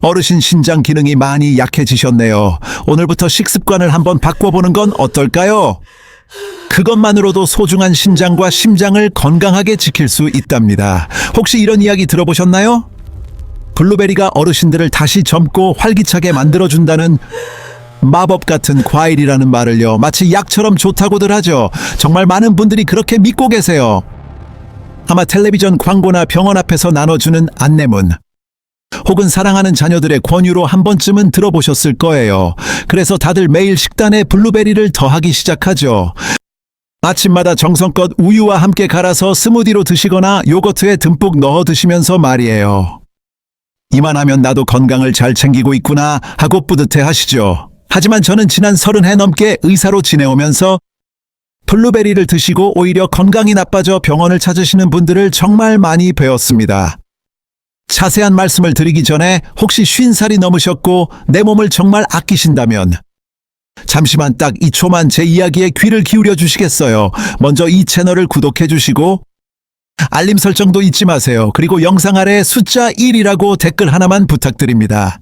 어르신 신장 기능이 많이 약해지셨네요. 오늘부터 식습관을 한번 바꿔보는 건 어떨까요? 그것만으로도 소중한 신장과 심장을 건강하게 지킬 수 있답니다. 혹시 이런 이야기 들어보셨나요? 블루베리가 어르신들을 다시 젊고 활기차게 만들어준다는 마법 같은 과일이라는 말을요, 마치 약처럼 좋다고들 하죠. 정말 많은 분들이 그렇게 믿고 계세요. 아마 텔레비전 광고나 병원 앞에서 나눠주는 안내문, 혹은 사랑하는 자녀들의 권유로 한 번쯤은 들어보셨을 거예요. 그래서 다들 매일 식단에 블루베리를 더하기 시작하죠. 아침마다 정성껏 우유와 함께 갈아서 스무디로 드시거나 요거트에 듬뿍 넣어 드시면서 말이에요. 이만하면 나도 건강을 잘 챙기고 있구나 하고 뿌듯해 하시죠. 하지만 저는 지난 30해 넘게 의사로 지내오면서 블루베리를 드시고 오히려 건강이 나빠져 병원을 찾으시는 분들을 정말 많이 배웠습니다. 자세한 말씀을 드리기 전에 혹시 50살이 넘으셨고 내 몸을 정말 아끼신다면 잠시만 딱 2초만 제 이야기에 귀를 기울여 주시겠어요? 먼저 이 채널을 구독해 주시고 알림 설정도 잊지 마세요. 그리고 영상 아래 숫자 1이라고 댓글 하나만 부탁드립니다.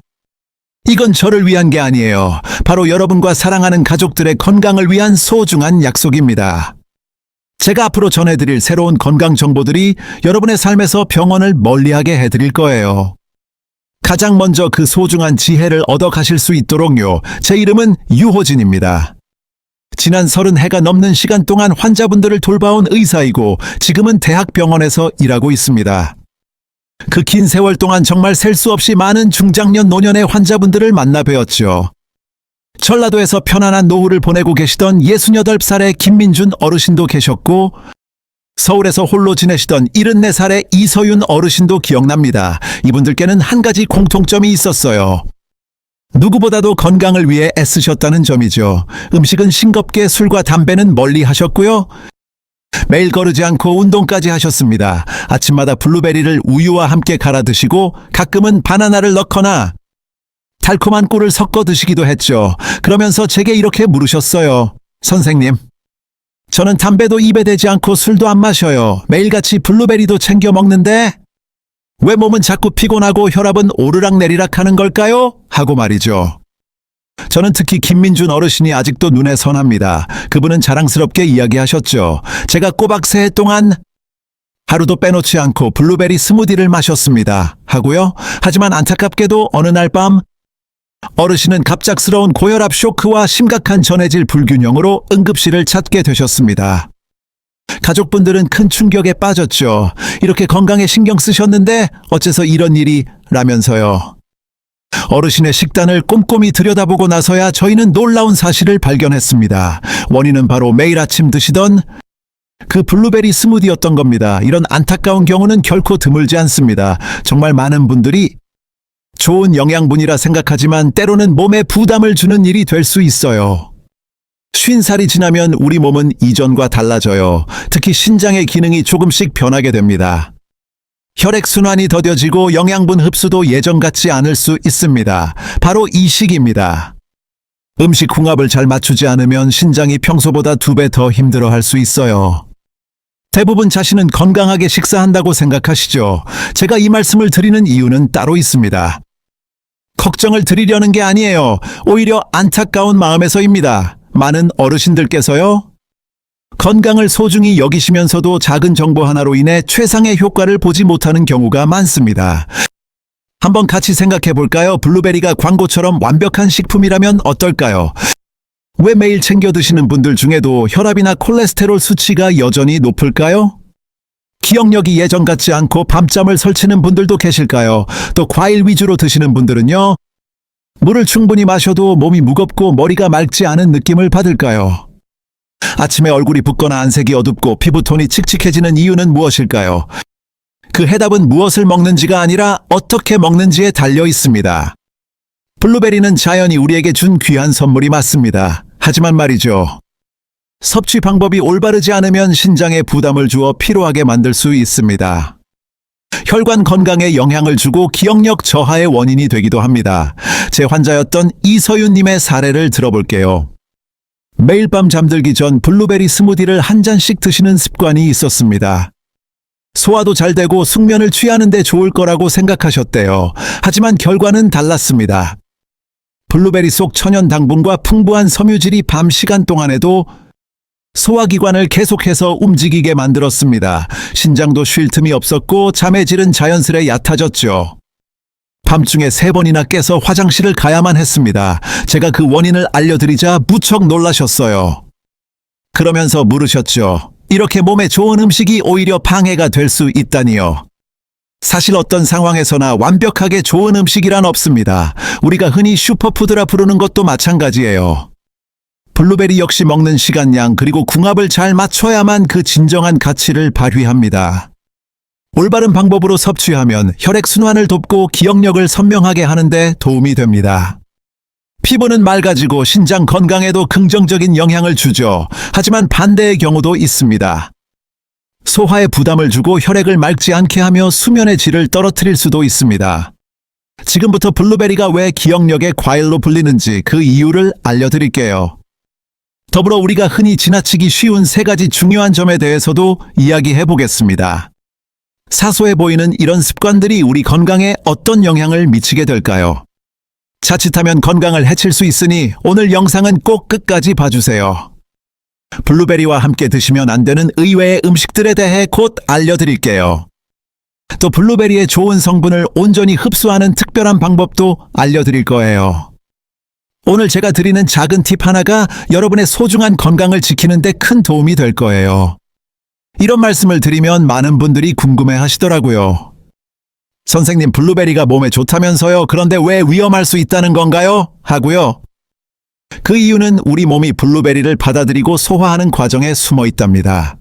이건 저를 위한 게 아니에요. 바로 여러분과 사랑하는 가족들의 건강을 위한 소중한 약속입니다. 제가 앞으로 전해드릴 새로운 건강 정보들이 여러분의 삶에서 병원을 멀리하게 해드릴 거예요. 가장 먼저 그 소중한 지혜를 얻어 가실 수 있도록요. 제 이름은 유호진입니다. 지난 30해가 넘는 시간 동안 환자분들을 돌봐온 의사이고 지금은 대학병원에서 일하고 있습니다. 그 긴 세월 동안 정말 셀 수 없이 많은 중장년 노년의 환자분들을 만나 뵈었죠. 전라도에서 편안한 노후를 보내고 계시던 68살의 김민준 어르신도 계셨고 서울에서 홀로 지내시던 74살의 이서윤 어르신도 기억납니다. 이분들께는 한 가지 공통점이 있었어요. 누구보다도 건강을 위해 애쓰셨다는 점이죠. 음식은 싱겁게, 술과 담배는 멀리 하셨고요. 매일 거르지 않고 운동까지 하셨습니다. 아침마다 블루베리를 우유와 함께 갈아 드시고 가끔은 바나나를 넣거나 달콤한 꿀을 섞어 드시기도 했죠. 그러면서 제게 이렇게 물으셨어요. 선생님, 저는 담배도 입에 대지 않고 술도 안 마셔요. 매일같이 블루베리도 챙겨 먹는데 왜 몸은 자꾸 피곤하고 혈압은 오르락내리락 하는 걸까요? 하고 말이죠. 저는 특히 김민준 어르신이 아직도 눈에 선합니다. 그분은 자랑스럽게 이야기하셨죠. 제가 꼬박 3해 동안 하루도 빼놓지 않고 블루베리 스무디를 마셨습니다. 하고요. 하지만 안타깝게도 어느 날 밤 어르신은 갑작스러운 고혈압 쇼크와 심각한 전해질 불균형으로 응급실을 찾게 되셨습니다. 가족분들은 큰 충격에 빠졌죠. 이렇게 건강에 신경 쓰셨는데 어째서 이런 일이 라면서요. 어르신의 식단을 꼼꼼히 들여다보고 나서야 저희는 놀라운 사실을 발견했습니다. 원인은 바로 매일 아침 드시던 그 블루베리 스무디였던 겁니다. 이런 안타까운 경우는 결코 드물지 않습니다. 정말 많은 분들이 좋은 영양분이라 생각하지만 때로는 몸에 부담을 주는 일이 될 수 있어요. 50살이 지나면 우리 몸은 이전과 달라져요. 특히 신장의 기능이 조금씩 변하게 됩니다. 혈액순환이 더뎌지고 영양분 흡수도 예전 같지 않을 수 있습니다. 바로 이 시기입니다. 음식 궁합을 잘 맞추지 않으면 신장이 평소보다 2배 더 힘들어할 수 있어요. 대부분 자신은 건강하게 식사한다고 생각하시죠. 제가 이 말씀을 드리는 이유는 따로 있습니다. 걱정을 드리려는 게 아니에요. 오히려 안타까운 마음에서입니다. 많은 어르신들께서요. 건강을 소중히 여기시면서도 작은 정보 하나로 인해 최상의 효과를 보지 못하는 경우가 많습니다. 한번 같이 생각해 볼까요? 블루베리가 광고처럼 완벽한 식품이라면 어떨까요? 왜 매일 챙겨 드시는 분들 중에도 혈압이나 콜레스테롤 수치가 여전히 높을까요? 기억력이 예전 같지 않고 밤잠을 설치는 분들도 계실까요? 또 과일 위주로 드시는 분들은요? 물을 충분히 마셔도 몸이 무겁고 머리가 맑지 않은 느낌을 받을까요? 아침에 얼굴이 붓거나 안색이 어둡고 피부톤이 칙칙해지는 이유는 무엇일까요? 그 해답은 무엇을 먹는지가 아니라 어떻게 먹는지에 달려 있습니다. 블루베리는 자연이 우리에게 준 귀한 선물이 맞습니다. 하지만 말이죠. 섭취 방법이 올바르지 않으면 신장에 부담을 주어 피로하게 만들 수 있습니다. 혈관 건강에 영향을 주고 기억력 저하의 원인이 되기도 합니다. 제 환자였던 이서윤님의 사례를 들어볼게요. 매일 밤 잠들기 전 블루베리 스무디를 한 잔씩 드시는 습관이 있었습니다. 소화도 잘 되고 숙면을 취하는 데 좋을 거라고 생각하셨대요. 하지만 결과는 달랐습니다. 블루베리 속 천연 당분과 풍부한 섬유질이 밤 시간 동안에도 소화기관을 계속해서 움직이게 만들었습니다. 신장도 쉴 틈이 없었고 잠의 질은 자연스레 얕아졌죠. 밤중에 3번이나 깨서 화장실을 가야만 했습니다. 제가 그 원인을 알려드리자 무척 놀라셨어요. 그러면서 물으셨죠. 이렇게 몸에 좋은 음식이 오히려 방해가 될 수 있다니요. 사실 어떤 상황에서나 완벽하게 좋은 음식이란 없습니다. 우리가 흔히 슈퍼푸드라 부르는 것도 마찬가지예요. 블루베리 역시 먹는 시간량 그리고 궁합을 잘 맞춰야만 그 진정한 가치를 발휘합니다. 올바른 방법으로 섭취하면 혈액순환을 돕고 기억력을 선명하게 하는데 도움이 됩니다. 피부는 맑아지고 신장 건강에도 긍정적인 영향을 주죠. 하지만 반대의 경우도 있습니다. 소화에 부담을 주고 혈액을 맑지 않게 하며 수면의 질을 떨어뜨릴 수도 있습니다. 지금부터 블루베리가 왜 기억력의 과일로 불리는지 그 이유를 알려드릴게요. 더불어 우리가 흔히 지나치기 쉬운 3가지 중요한 점에 대해서도 이야기해 보겠습니다. 사소해 보이는 이런 습관들이 우리 건강에 어떤 영향을 미치게 될까요? 자칫하면 건강을 해칠 수 있으니 오늘 영상은 꼭 끝까지 봐주세요. 블루베리와 함께 드시면 안 되는 의외의 음식들에 대해 곧 알려드릴게요. 또 블루베리의 좋은 성분을 온전히 흡수하는 특별한 방법도 알려드릴 거예요. 오늘 제가 드리는 작은 팁 하나가 여러분의 소중한 건강을 지키는 데 큰 도움이 될 거예요. 이런 말씀을 드리면 많은 분들이 궁금해 하시더라고요. 선생님, 블루베리가 몸에 좋다면서요. 그런데 왜 위험할 수 있다는 건가요? 하고요. 그 이유는 우리 몸이 블루베리를 받아들이고 소화하는 과정에 숨어 있답니다.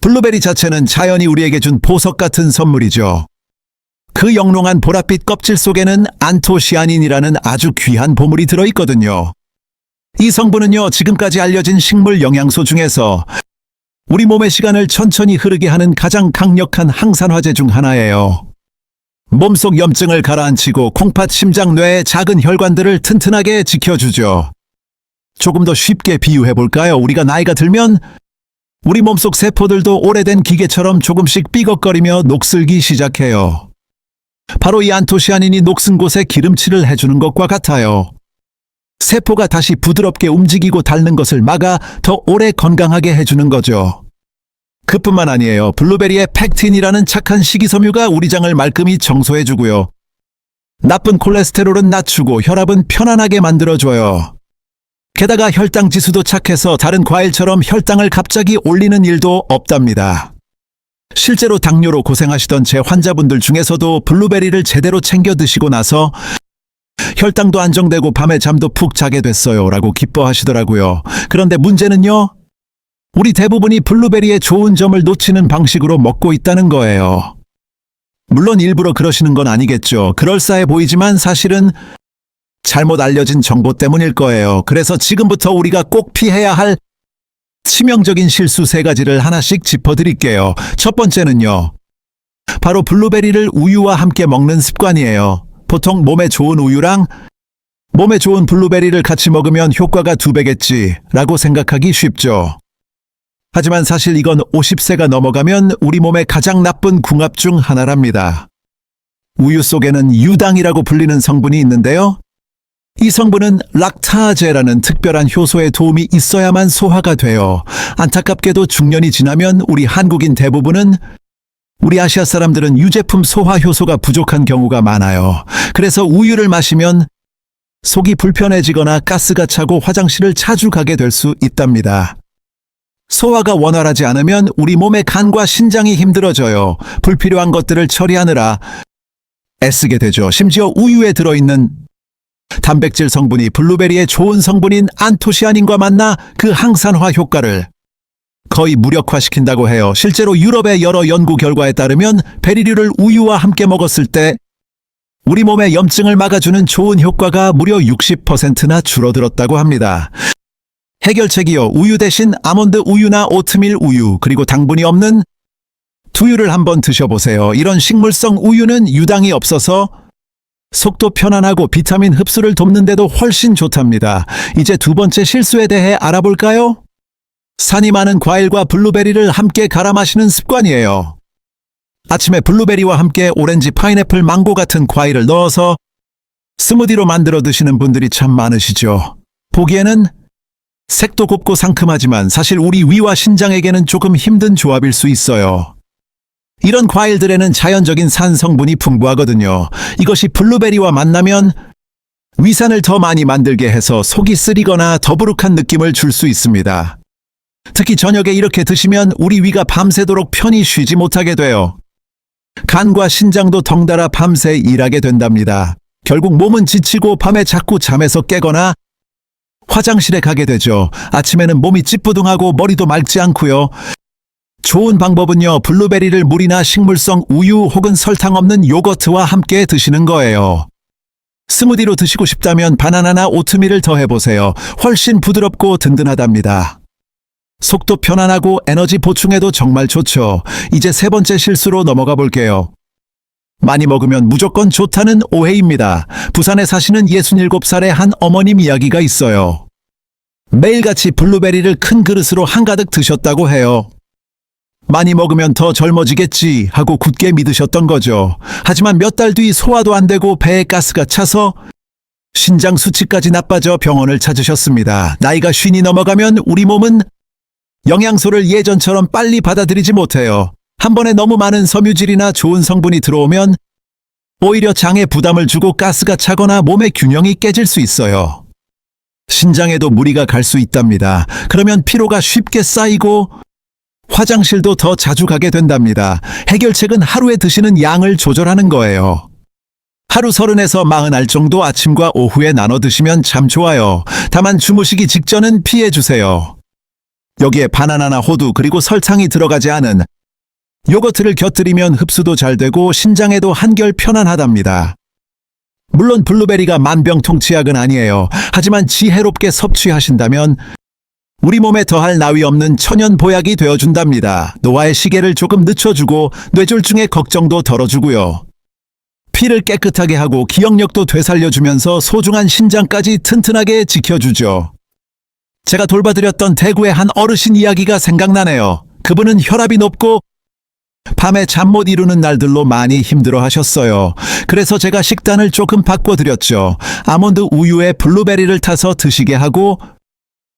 블루베리 자체는 자연이 우리에게 준 보석 같은 선물이죠. 그 영롱한 보랏빛 껍질 속에는 안토시아닌이라는 아주 귀한 보물이 들어있거든요. 이 성분은요, 지금까지 알려진 식물 영양소 중에서 우리 몸의 시간을 천천히 흐르게 하는 가장 강력한 항산화제 중 하나예요. 몸속 염증을 가라앉히고 콩팥, 심장, 뇌의 작은 혈관들을 튼튼하게 지켜주죠. 조금 더 쉽게 비유해볼까요? 우리가 나이가 들면 우리 몸속 세포들도 오래된 기계처럼 조금씩 삐걱거리며 녹슬기 시작해요. 바로 이 안토시아닌이 녹슨 곳에 기름칠을 해주는 것과 같아요. 세포가 다시 부드럽게 움직이고 닳는 것을 막아 더 오래 건강하게 해주는 거죠. 그뿐만 아니에요. 블루베리의 팩틴이라는 착한 식이섬유가 우리 장을 말끔히 청소해주고요. 나쁜 콜레스테롤은 낮추고 혈압은 편안하게 만들어줘요. 게다가 혈당 지수도 착해서 다른 과일처럼 혈당을 갑자기 올리는 일도 없답니다. 실제로 당뇨로 고생하시던 제 환자분들 중에서도 블루베리를 제대로 챙겨 드시고 나서 혈당도 안정되고 밤에 잠도 푹 자게 됐어요 라고 기뻐하시더라고요. 그런데 문제는요, 우리 대부분이 블루베리의 좋은 점을 놓치는 방식으로 먹고 있다는 거예요. 물론 일부러 그러시는 건 아니겠죠. 그럴싸해 보이지만 사실은 잘못 알려진 정보 때문일 거예요. 그래서 지금부터 우리가 꼭 피해야 할 치명적인 실수 3가지를 하나씩 짚어드릴게요. 첫 번째는요, 바로 블루베리를 우유와 함께 먹는 습관이에요. 보통 몸에 좋은 우유랑 몸에 좋은 블루베리를 같이 먹으면 효과가 2배겠지 라고 생각하기 쉽죠. 하지만 사실 이건 50세가 넘어가면 우리 몸에 가장 나쁜 궁합 중 하나랍니다. 우유 속에는 유당이라고 불리는 성분이 있는데요. 이 성분은 락타제라는 특별한 효소의 도움이 있어야만 소화가 돼요. 안타깝게도 중년이 지나면 우리 한국인 대부분은, 우리 아시아 사람들은 유제품 소화 효소가 부족한 경우가 많아요. 그래서 우유를 마시면 속이 불편해지거나 가스가 차고 화장실을 자주 가게 될 수 있답니다. 소화가 원활하지 않으면 우리 몸의 간과 신장이 힘들어져요. 불필요한 것들을 처리하느라 애쓰게 되죠. 심지어 우유에 들어있는 단백질 성분이 블루베리의 좋은 성분인 안토시아닌과 만나 그 항산화 효과를 거의 무력화시킨다고 해요. 실제로 유럽의 여러 연구 결과에 따르면 베리류를 우유와 함께 먹었을 때 우리 몸의 염증을 막아주는 좋은 효과가 무려 60%나 줄어들었다고 합니다. 해결책이요. 우유 대신 아몬드 우유나 오트밀 우유, 그리고 당분이 없는 두유를 한번 드셔보세요. 이런 식물성 우유는 유당이 없어서 속도 편안하고 비타민 흡수를 돕는데도 훨씬 좋답니다. 이제 2번째 실수에 대해 알아볼까요? 산이 많은 과일과 블루베리를 함께 갈아 마시는 습관이에요. 아침에 블루베리와 함께 오렌지, 파인애플, 망고 같은 과일을 넣어서 스무디로 만들어 드시는 분들이 참 많으시죠. 보기에는 색도 곱고 상큼하지만 사실 우리 위와 신장에게는 조금 힘든 조합일 수 있어요. 이런 과일들에는 자연적인 산 성분이 풍부하거든요. 이것이 블루베리와 만나면 위산을 더 많이 만들게 해서 속이 쓰리거나 더부룩한 느낌을 줄 수 있습니다. 특히 저녁에 이렇게 드시면 우리 위가 밤새도록 편히 쉬지 못하게 돼요. 간과 신장도 덩달아 밤새 일하게 된답니다. 결국 몸은 지치고 밤에 자꾸 잠에서 깨거나 화장실에 가게 되죠. 아침에는 몸이 찌뿌둥하고 머리도 맑지 않고요. 좋은 방법은요, 블루베리를 물이나 식물성 우유 혹은 설탕 없는 요거트와 함께 드시는 거예요. 스무디로 드시고 싶다면 바나나나 오트밀을 더해보세요. 훨씬 부드럽고 든든하답니다. 속도 편안하고 에너지 보충에도 정말 좋죠. 이제 세 번째 실수로 넘어가 볼게요. 많이 먹으면 무조건 좋다는 오해입니다. 부산에 사시는 67살의 한 어머님 이야기가 있어요. 매일같이 블루베리를 큰 그릇으로 한가득 드셨다고 해요. 많이 먹으면 더 젊어지겠지 하고 굳게 믿으셨던 거죠. 하지만 몇 달 뒤 소화도 안 되고 배에 가스가 차서 신장 수치까지 나빠져 병원을 찾으셨습니다. 나이가 50이 넘어가면 우리 몸은 영양소를 예전처럼 빨리 받아들이지 못해요. 한 번에 너무 많은 섬유질이나 좋은 성분이 들어오면 오히려 장에 부담을 주고 가스가 차거나 몸의 균형이 깨질 수 있어요. 신장에도 무리가 갈 수 있답니다. 그러면 피로가 쉽게 쌓이고 화장실도 더 자주 가게 된답니다. 해결책은 하루에 드시는 양을 조절하는 거예요. 하루 30에서 40알 정도 아침과 오후에 나눠 드시면 참 좋아요. 다만 주무시기 직전은 피해 주세요. 여기에 바나나나 호두 그리고 설탕이 들어가지 않은 요거트를 곁들이면 흡수도 잘 되고 신장에도 한결 편안하답니다. 물론 블루베리가 만병통치약은 아니에요. 하지만 지혜롭게 섭취하신다면 우리 몸에 더할 나위 없는 천연 보약이 되어준답니다. 노화의 시계를 조금 늦춰주고 뇌졸중의 걱정도 덜어주고요. 피를 깨끗하게 하고 기억력도 되살려주면서 소중한 신장까지 튼튼하게 지켜주죠. 제가 돌봐드렸던 대구의 한 어르신 이야기가 생각나네요. 그분은 혈압이 높고 밤에 잠 못 이루는 날들로 많이 힘들어 하셨어요. 그래서 제가 식단을 조금 바꿔드렸죠. 아몬드 우유에 블루베리를 타서 드시게 하고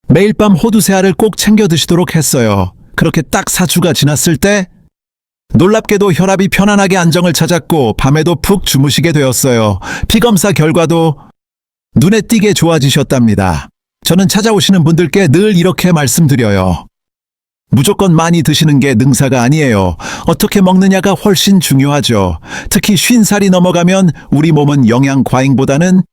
매일 밤 호두 3알을 꼭 챙겨 드시도록 했어요. 그렇게 딱 4주가 지났을 때 놀랍게도 혈압이 편안하게 안정을 찾았고 밤에도 푹 주무시게 되었어요. 피검사 결과도 눈에 띄게 좋아지셨답니다. 저는 찾아오시는 분들께 늘 이렇게 말씀드려요. 무조건 많이 드시는 게 능사가 아니에요. 어떻게 먹느냐가 훨씬 중요하죠. 특히 50살이 넘어가면 우리 몸은 영양 과잉보다는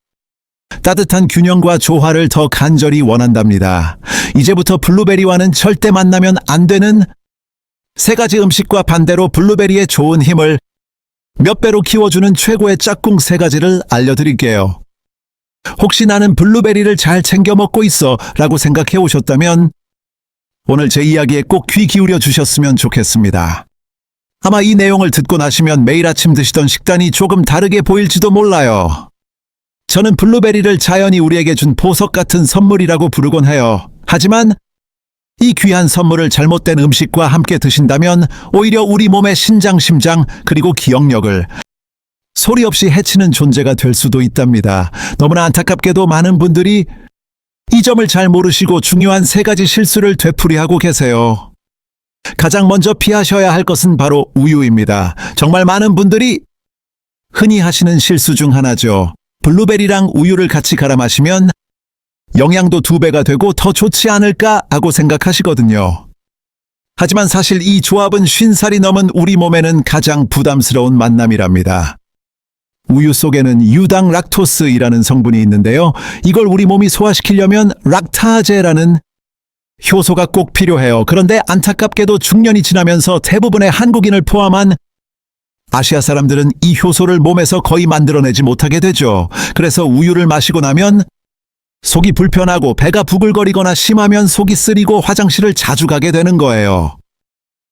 따뜻한 균형과 조화를 더 간절히 원한답니다. 이제부터 블루베리와는 절대 만나면 안 되는 3가지 음식과 반대로 블루베리의 좋은 힘을 몇 배로 키워주는 최고의 짝꿍 3가지를 알려드릴게요. 혹시 나는 블루베리를 잘 챙겨 먹고 있어 라고 생각해 오셨다면 오늘 제 이야기에 꼭 귀 기울여 주셨으면 좋겠습니다. 아마 이 내용을 듣고 나시면 매일 아침 드시던 식단이 조금 다르게 보일지도 몰라요. 저는 블루베리를 자연이 우리에게 준 보석 같은 선물이라고 부르곤 해요. 하지만 이 귀한 선물을 잘못된 음식과 함께 드신다면 오히려 우리 몸의 신장, 심장 그리고 기억력을 소리 없이 해치는 존재가 될 수도 있답니다. 너무나 안타깝게도 많은 분들이 이 점을 잘 모르시고 중요한 3가지 실수를 되풀이하고 계세요. 가장 먼저 피하셔야 할 것은 바로 우유입니다. 정말 많은 분들이 흔히 하시는 실수 중 하나죠. 블루베리랑 우유를 같이 갈아 마시면 영양도 2배가 되고 더 좋지 않을까 하고 생각하시거든요. 하지만 사실 이 조합은 50살이 넘은 우리 몸에는 가장 부담스러운 만남이랍니다. 우유 속에는 유당 락토스이라는 성분이 있는데요. 이걸 우리 몸이 소화시키려면 락타제라는 효소가 꼭 필요해요. 그런데 안타깝게도 중년이 지나면서 대부분의 한국인을 포함한 아시아 사람들은 이 효소를 몸에서 거의 만들어내지 못하게 되죠. 그래서 우유를 마시고 나면 속이 불편하고 배가 부글거리거나 심하면 속이 쓰리고 화장실을 자주 가게 되는 거예요.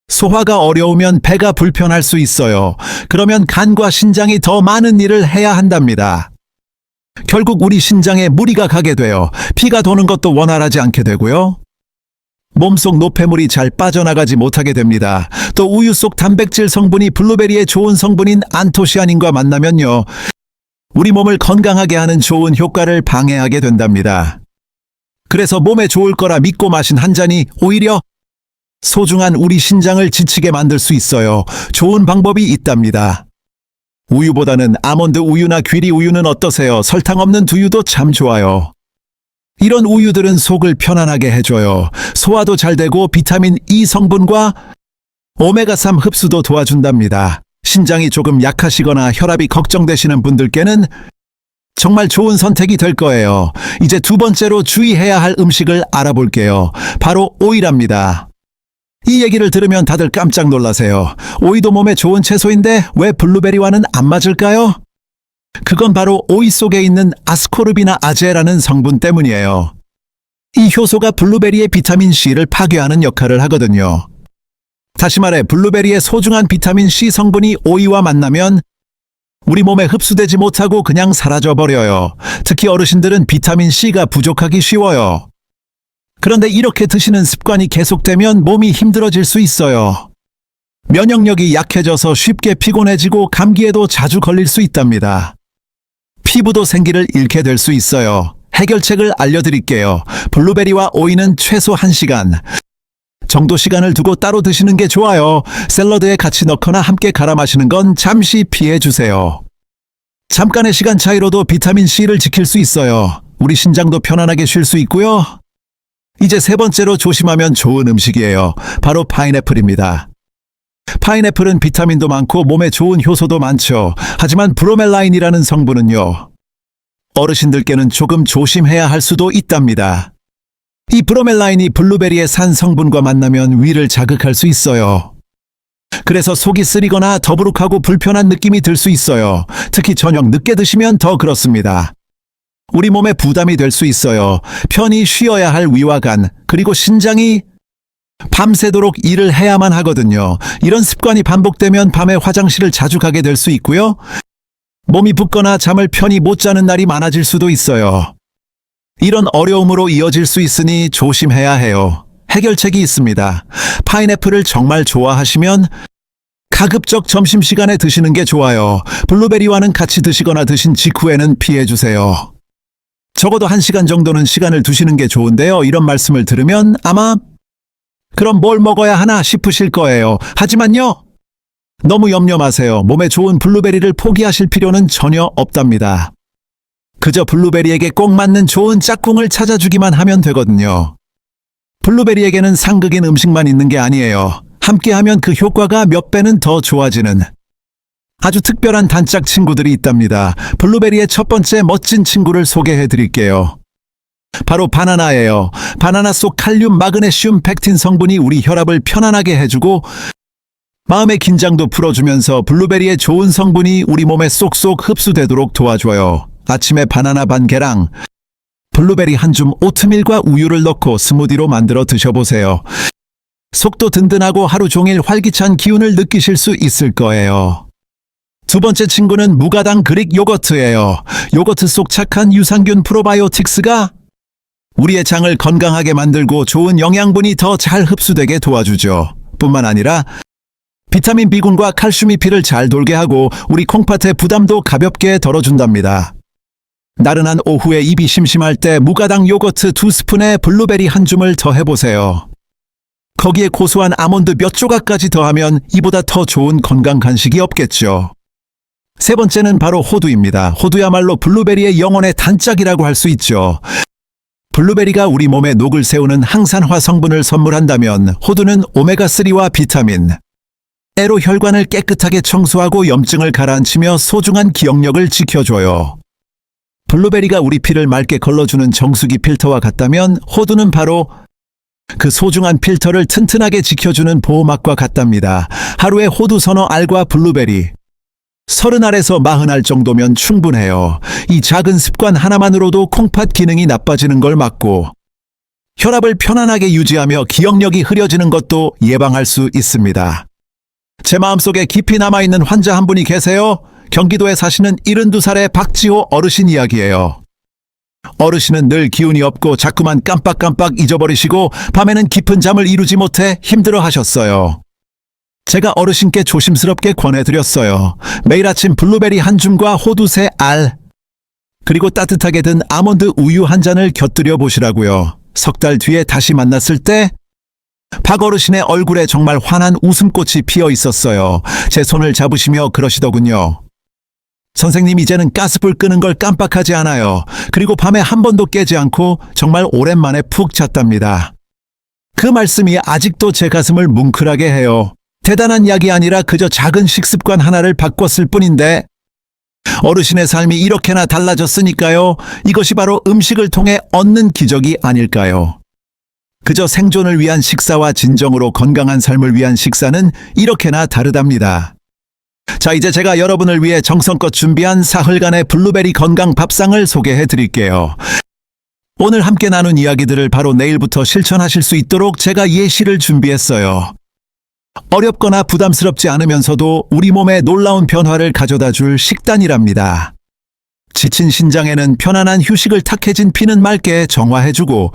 소화가 어려우면 배가 불편할 수 있어요. 그러면 간과 신장이 더 많은 일을 해야 한답니다. 결국 우리 신장에 무리가 가게 돼요. 피가 도는 것도 원활하지 않게 되고요. 몸속 노폐물이 잘 빠져나가지 못하게 됩니다. 또 우유 속 단백질 성분이 블루베리의 좋은 성분인 안토시아닌과 만나면요, 우리 몸을 건강하게 하는 좋은 효과를 방해하게 된답니다. 그래서 몸에 좋을 거라 믿고 마신 한 잔이 오히려 소중한 우리 신장을 지치게 만들 수 있어요. 좋은 방법이 있답니다. 우유보다는 아몬드 우유나 귀리 우유는 어떠세요? 설탕 없는 두유도 참 좋아요. 이런 우유들은 속을 편안하게 해줘요. 소화도 잘 되고 비타민 E 성분과 오메가3 흡수도 도와준답니다. 신장이 조금 약하시거나 혈압이 걱정되시는 분들께는 정말 좋은 선택이 될 거예요. 이제 두 번째로 주의해야 할 음식을 알아볼게요. 바로 오이랍니다. 이 얘기를 들으면 다들 깜짝 놀라세요. 오이도 몸에 좋은 채소인데 왜 블루베리와는 안 맞을까요? 그건 바로 오이 속에 있는 아스코르비나 아제라는 성분 때문이에요. 이 효소가 블루베리의 비타민 C를 파괴하는 역할을 하거든요. 다시 말해 블루베리의 소중한 비타민 C 성분이 오이와 만나면 우리 몸에 흡수되지 못하고 그냥 사라져버려요. 특히 어르신들은 비타민 C가 부족하기 쉬워요. 그런데 이렇게 드시는 습관이 계속되면 몸이 힘들어질 수 있어요. 면역력이 약해져서 쉽게 피곤해지고 감기에도 자주 걸릴 수 있답니다. 피부도 생기를 잃게 될 수 있어요. 해결책을 알려드릴게요. 블루베리와 오이는 최소 1시간 정도 시간을 두고 따로 드시는 게 좋아요. 샐러드에 같이 넣거나 함께 갈아 마시는 건 잠시 피해 주세요. 잠깐의 시간 차이로도 비타민 C를 지킬 수 있어요. 우리 신장도 편안하게 쉴 수 있고요. 이제 세 번째로 조심하면 좋은 음식이에요. 바로 파인애플입니다. 파인애플은 비타민도 많고 몸에 좋은 효소도 많죠. 하지만 브로멜라인이라는 성분은요, 어르신들께는 조금 조심해야 할 수도 있답니다. 이 브로멜라인이 블루베리의 산 성분과 만나면 위를 자극할 수 있어요. 그래서 속이 쓰리거나 더부룩하고 불편한 느낌이 들 수 있어요. 특히 저녁 늦게 드시면 더 그렇습니다. 우리 몸에 부담이 될 수 있어요. 편히 쉬어야 할 위와 간, 그리고 신장이 밤새도록 일을 해야만 하거든요. 이런 습관이 반복되면 밤에 화장실을 자주 가게 될 수 있고요. 몸이 붓거나 잠을 편히 못 자는 날이 많아질 수도 있어요. 이런 어려움으로 이어질 수 있으니 조심해야 해요. 해결책이 있습니다. 파인애플을 정말 좋아하시면 가급적 점심시간에 드시는 게 좋아요. 블루베리와는 같이 드시거나 드신 직후에는 피해주세요. 적어도 1시간 정도는 시간을 두시는 게 좋은데요. 이런 말씀을 들으면 아마 그럼 뭘 먹어야 하나 싶으실 거예요. 하지만요, 너무 염려 마세요. 몸에 좋은 블루베리를 포기하실 필요는 전혀 없답니다. 그저 블루베리에게 꼭 맞는 좋은 짝꿍을 찾아주기만 하면 되거든요. 블루베리에게는 상극인 음식만 있는 게 아니에요. 함께하면 그 효과가 몇 배는 더 좋아지는 아주 특별한 단짝 친구들이 있답니다. 블루베리의 첫 번째 멋진 친구를 소개해 드릴게요. 바로 바나나예요. 바나나 속 칼륨, 마그네슘, 펙틴 성분이 우리 혈압을 편안하게 해주고 마음의 긴장도 풀어주면서 블루베리의 좋은 성분이 우리 몸에 쏙쏙 흡수되도록 도와줘요. 아침에 바나나 반 개랑 블루베리 한 줌, 오트밀과 우유를 넣고 스무디로 만들어 드셔보세요. 속도 든든하고 하루 종일 활기찬 기운을 느끼실 수 있을 거예요. 두 번째 친구는 무가당 그릭 요거트예요. 요거트 속 착한 유산균 프로바이오틱스가 우리의 장을 건강하게 만들고 좋은 영양분이 더 잘 흡수되게 도와주죠. 뿐만 아니라 비타민 B군과 칼슘이 피를 잘 돌게 하고 우리 콩팥의 부담도 가볍게 덜어준답니다. 나른한 오후에 입이 심심할 때 무가당 요거트 2스푼에 블루베리 한 줌을 더해보세요. 거기에 고소한 아몬드 몇 조각까지 더하면 이보다 더 좋은 건강 간식이 없겠죠. 세 번째는 바로 호두입니다. 호두야말로 블루베리의 영혼의 단짝이라고 할 수 있죠. 블루베리가 우리 몸에 녹을 세우는 항산화 성분을 선물한다면 호두는 오메가3와 비타민 E로 혈관을 깨끗하게 청소하고 염증을 가라앉히며 소중한 기억력을 지켜줘요. 블루베리가 우리 피를 맑게 걸러주는 정수기 필터와 같다면 호두는 바로 그 소중한 필터를 튼튼하게 지켜주는 보호막과 같답니다. 하루에 호두 서너 알과 블루베리 30알에서 40알 정도면 충분해요. 이 작은 습관 하나만으로도 콩팥 기능이 나빠지는 걸 막고 혈압을 편안하게 유지하며 기억력이 흐려지는 것도 예방할 수 있습니다. 제 마음속에 깊이 남아있는 환자 한 분이 계세요. 경기도에 사시는 72살의 박지호 어르신 이야기예요. 어르신은 늘 기운이 없고 자꾸만 깜빡깜빡 잊어버리시고 밤에는 깊은 잠을 이루지 못해 힘들어 하셨어요. 제가 어르신께 조심스럽게 권해드렸어요. 매일 아침 블루베리 한 줌과 호두 3알, 그리고 따뜻하게 든 아몬드 우유 한 잔을 곁들여 보시라고요. 석 달 뒤에 다시 만났을 때 박 어르신의 얼굴에 정말 환한 웃음꽃이 피어 있었어요. 제 손을 잡으시며 그러시더군요. 선생님, 이제는 가스불 끄는 걸 깜빡하지 않아요. 그리고 밤에 한 번도 깨지 않고 정말 오랜만에 푹 잤답니다. 그 말씀이 아직도 제 가슴을 뭉클하게 해요. 대단한 약이 아니라 그저 작은 식습관 하나를 바꿨을 뿐인데 어르신의 삶이 이렇게나 달라졌으니까요. 이것이 바로 음식을 통해 얻는 기적이 아닐까요? 그저 생존을 위한 식사와 진정으로 건강한 삶을 위한 식사는 이렇게나 다르답니다. 자, 이제 제가 여러분을 위해 정성껏 준비한 사흘간의 블루베리 건강 밥상을 소개해 드릴게요. 오늘 함께 나눈 이야기들을 바로 내일부터 실천하실 수 있도록 제가 예시를 준비했어요. 어렵거나 부담스럽지 않으면서도 우리 몸에 놀라운 변화를 가져다 줄 식단이랍니다. 지친 신장에는 편안한 휴식을 탁해진 피는 맑게 정화해주고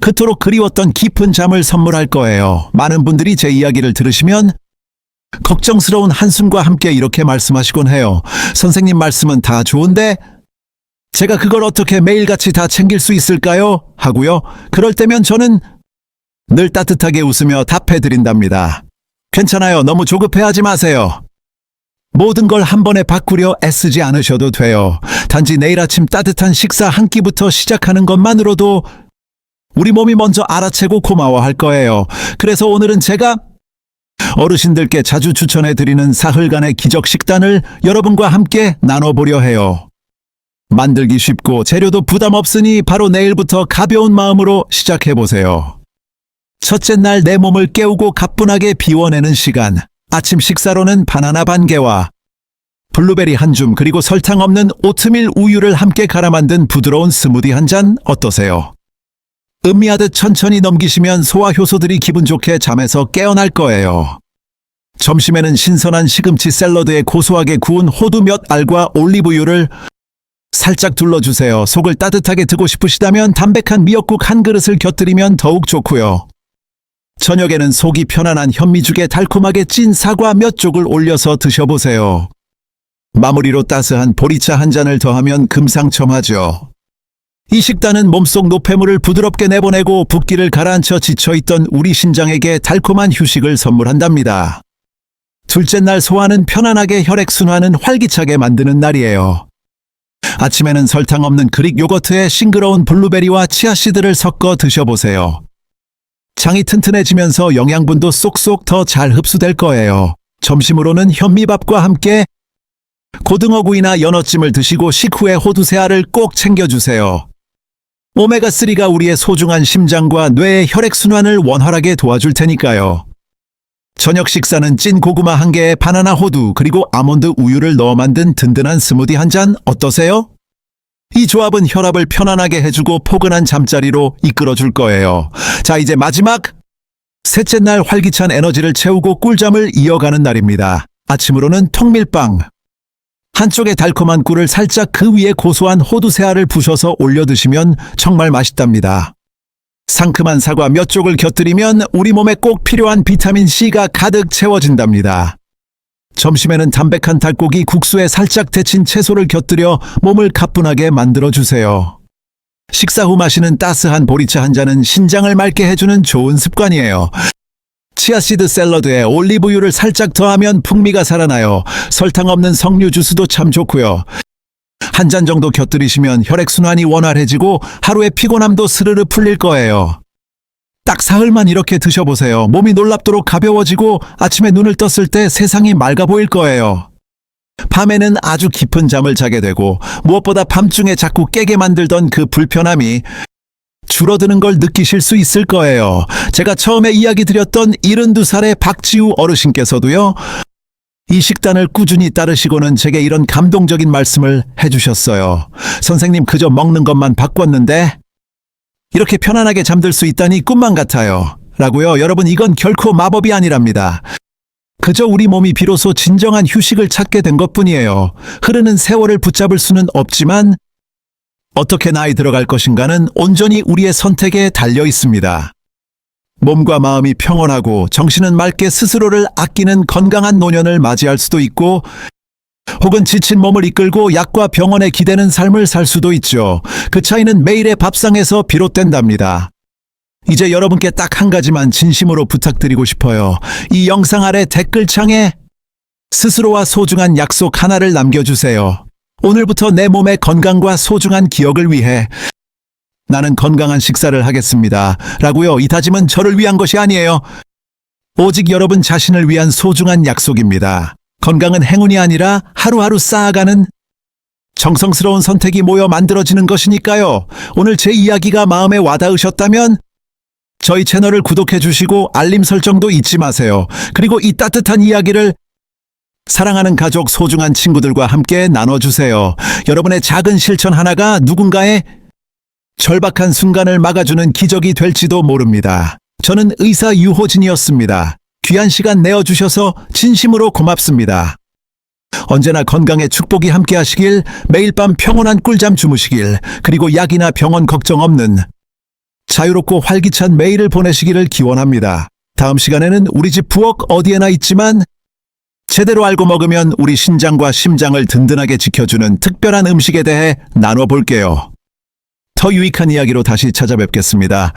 그토록 그리웠던 깊은 잠을 선물할 거예요. 많은 분들이 제 이야기를 들으시면 걱정스러운 한숨과 함께 이렇게 말씀하시곤 해요. 선생님, 말씀은 다 좋은데 제가 그걸 어떻게 매일같이 다 챙길 수 있을까요? 하고요. 그럴 때면 저는 늘 따뜻하게 웃으며 답해드린답니다. 괜찮아요. 너무 조급해하지 마세요. 모든 걸 한 번에 바꾸려 애쓰지 않으셔도 돼요. 단지 내일 아침 따뜻한 식사 한 끼부터 시작하는 것만으로도 우리 몸이 먼저 알아채고 고마워할 거예요. 그래서 오늘은 제가 어르신들께 자주 추천해드리는 사흘간의 기적 식단을 여러분과 함께 나눠보려 해요. 만들기 쉽고 재료도 부담 없으니 바로 내일부터 가벼운 마음으로 시작해보세요. 첫째 날 내 몸을 깨우고 가뿐하게 비워내는 시간. 아침 식사로는 바나나 반 개와 블루베리 한 줌, 그리고 설탕 없는 오트밀 우유를 함께 갈아 만든 부드러운 스무디 한 잔 어떠세요? 음미하듯 천천히 넘기시면 소화 효소들이 기분 좋게 잠에서 깨어날 거예요. 점심에는 신선한 시금치 샐러드에 고소하게 구운 호두 몇 알과 올리브유를 살짝 둘러주세요. 속을 따뜻하게 드고 싶으시다면 담백한 미역국 한 그릇을 곁들이면 더욱 좋고요. 저녁에는 속이 편안한 현미죽에 달콤하게 찐 사과 몇 쪽을 올려서 드셔보세요. 마무리로 따스한 보리차 한 잔을 더하면 금상첨화죠. 이 식단은 몸속 노폐물을 부드럽게 내보내고 붓기를 가라앉혀 지쳐있던 우리 신장에게 달콤한 휴식을 선물한답니다. 둘째 날 소화는 편안하게, 혈액순환은 활기차게 만드는 날이에요. 아침에는 설탕 없는 그릭 요거트에 싱그러운 블루베리와 치아씨드를 섞어 드셔보세요. 장이 튼튼해지면서 영양분도 쏙쏙 더 잘 흡수될 거예요. 점심으로는 현미밥과 함께 고등어구이나 연어찜을 드시고 식후에 호두 3알을 꼭 챙겨주세요. 오메가3가 우리의 소중한 심장과 뇌의 혈액순환을 원활하게 도와줄 테니까요. 저녁 식사는 찐 고구마 한 개에 바나나 호두, 그리고 아몬드 우유를 넣어 만든 든든한 스무디 한 잔 어떠세요? 이 조합은 혈압을 편안하게 해주고 포근한 잠자리로 이끌어줄 거예요. 자, 이제 마지막! 셋째 날 활기찬 에너지를 채우고 꿀잠을 이어가는 날입니다. 아침으로는 통밀빵. 한쪽에 달콤한 꿀을 살짝, 그 위에 고소한 호두 3알을 부셔서 올려 드시면 정말 맛있답니다. 상큼한 사과 몇 쪽을 곁들이면 우리 몸에 꼭 필요한 비타민C가 가득 채워진답니다. 점심에는 담백한 닭고기 국수에 살짝 데친 채소를 곁들여 몸을 가뿐하게 만들어주세요. 식사 후 마시는 따스한 보리차 한 잔은 신장을 맑게 해주는 좋은 습관이에요. 치아씨드 샐러드에 올리브유를 살짝 더하면 풍미가 살아나요. 설탕 없는 석류 주스도 참 좋고요. 한 잔 정도 곁들이시면 혈액순환이 원활해지고 하루의 피곤함도 스르르 풀릴 거예요. 딱 사흘만 이렇게 드셔보세요. 몸이 놀랍도록 가벼워지고 아침에 눈을 떴을 때 세상이 맑아 보일 거예요. 밤에는 아주 깊은 잠을 자게 되고 무엇보다 밤중에 자꾸 깨게 만들던 그 불편함이 줄어드는 걸 느끼실 수 있을 거예요. 제가 처음에 이야기 드렸던 72살의 박지우 어르신께서도요, 이 식단을 꾸준히 따르시고는 제게 이런 감동적인 말씀을 해주셨어요. 선생님, 그저 먹는 것만 바꿨는데 이렇게 편안하게 잠들 수 있다니 꿈만 같아요. 라고요. 여러분, 이건 결코 마법이 아니랍니다. 그저 우리 몸이 비로소 진정한 휴식을 찾게 된 것뿐이에요. 흐르는 세월을 붙잡을 수는 없지만 어떻게 나이 들어갈 것인가는 온전히 우리의 선택에 달려 있습니다. 몸과 마음이 평온하고 정신은 맑게 스스로를 아끼는 건강한 노년을 맞이할 수도 있고, 혹은 지친 몸을 이끌고 약과 병원에 기대는 삶을 살 수도 있죠. 그 차이는 매일의 밥상에서 비롯된답니다. 이제 여러분께 딱 한 가지만 진심으로 부탁드리고 싶어요. 이 영상 아래 댓글창에 스스로와 소중한 약속 하나를 남겨주세요. 오늘부터 내 몸의 건강과 소중한 기억을 위해 나는 건강한 식사를 하겠습니다. 라고요. 이 다짐은 저를 위한 것이 아니에요. 오직 여러분 자신을 위한 소중한 약속입니다. 건강은 행운이 아니라 하루하루 쌓아가는 정성스러운 선택이 모여 만들어지는 것이니까요. 오늘 제 이야기가 마음에 와닿으셨다면 저희 채널을 구독해 주시고 알림 설정도 잊지 마세요. 그리고 이 따뜻한 이야기를 사랑하는 가족, 소중한 친구들과 함께 나눠주세요. 여러분의 작은 실천 하나가 누군가의 절박한 순간을 막아주는 기적이 될지도 모릅니다. 저는 의사 유호진이었습니다. 귀한 시간 내어주셔서 진심으로 고맙습니다. 언제나 건강의 축복이 함께 하시길, 매일 밤 평온한 꿀잠 주무시길, 그리고 약이나 병원 걱정 없는 자유롭고 활기찬 매일을 보내시기를 기원합니다. 다음 시간에는 우리 집 부엌 어디에나 있지만 제대로 알고 먹으면 우리 신장과 심장을 든든하게 지켜주는 특별한 음식에 대해 나눠볼게요. 더 유익한 이야기로 다시 찾아뵙겠습니다.